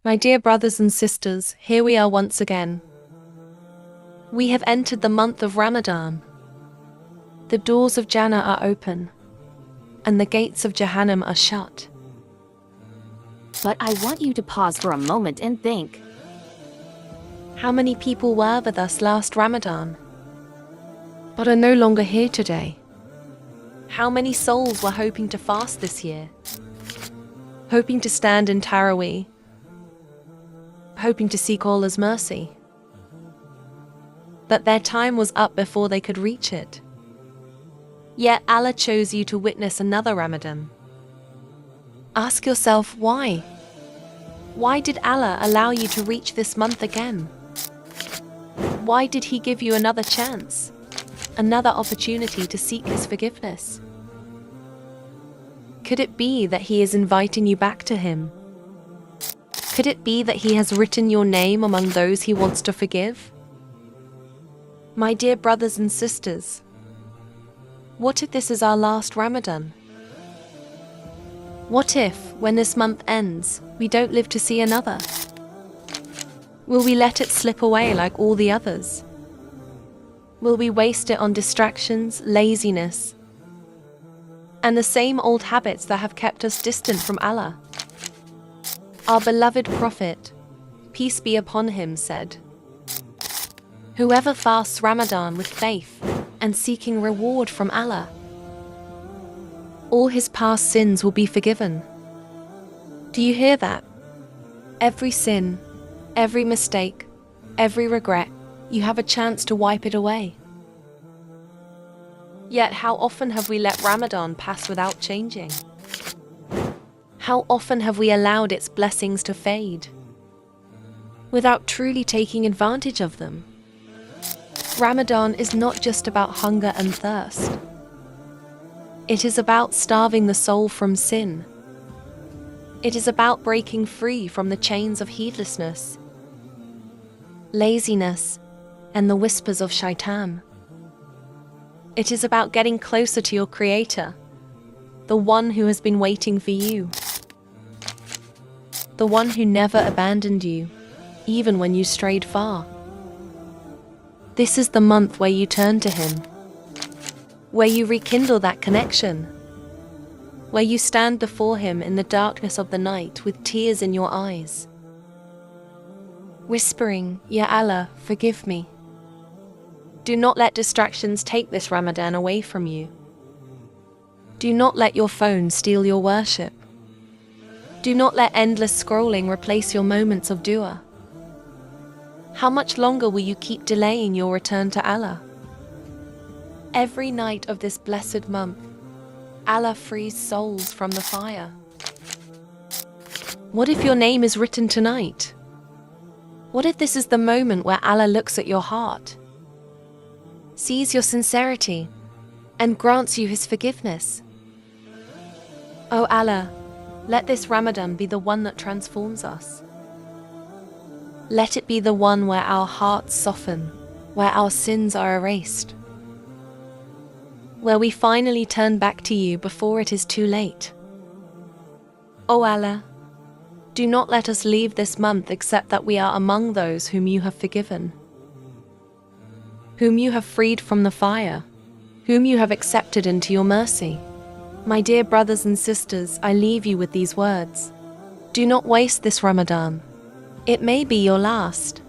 My dear brothers and sisters, here we are once again. We have entered the month of Ramadan. The doors of Jannah are open, and the gates of Jahannam are shut. But I want you to pause for a moment and think. How many people were with us last Ramadan, but are no longer here today? How many souls were hoping to fast this year? Hoping to stand in Taraweeh? Hoping to seek Allah's mercy? But their time was up before they could reach it. Yet Allah chose you to witness another Ramadan. Ask yourself why? Why did Allah allow you to reach this month again? Why did He give you another chance? Another opportunity to seek His forgiveness? Could it be that He is inviting you back to Him? Could it be that He has written your name among those He wants to forgive? My dear brothers and sisters, what if this is our last Ramadan? What if, when this month ends, we don't live to see another? Will we let it slip away like all the others? Will we waste it on distractions, laziness, and the same old habits that have kept us distant from Allah? Our beloved Prophet, peace be upon him, said, "Whoever fasts Ramadan with faith and seeking reward from Allah, all his past sins will be forgiven." Do you hear that? Every sin, every mistake, every regret, you have a chance to wipe it away. Yet how often have we let Ramadan pass without changing? How often have we allowed its blessings to fade, without truly taking advantage of them? Ramadan is not just about hunger and thirst. It is about starving the soul from sin. It is about breaking free from the chains of heedlessness, laziness, and the whispers of shaitan. It is about getting closer to your Creator, the one who has been waiting for you, the one who never abandoned you, even when you strayed far. This is the month where you turn to Him, where you rekindle that connection, where you stand before Him in the darkness of the night with tears in your eyes, whispering, "Ya Allah, forgive me." Do not let distractions take this Ramadan away from you. Do not let your phone steal your worship. Do not let endless scrolling replace your moments of dua. How much longer will you keep delaying your return to Allah? Every night of this blessed month, Allah frees souls from the fire. What if your name is written tonight? What if this is the moment where Allah looks at your heart, sees your sincerity, and grants you His forgiveness? Oh Allah, let this Ramadan be the one that transforms us. Let it be the one where our hearts soften, where our sins are erased, where we finally turn back to you before it is too late. Oh Allah, do not let us leave this month except that we are among those whom you have forgiven, whom you have freed from the fire, whom you have accepted into your mercy. My dear brothers and sisters, I leave you with these words. Do not waste this Ramadan. It may be your last.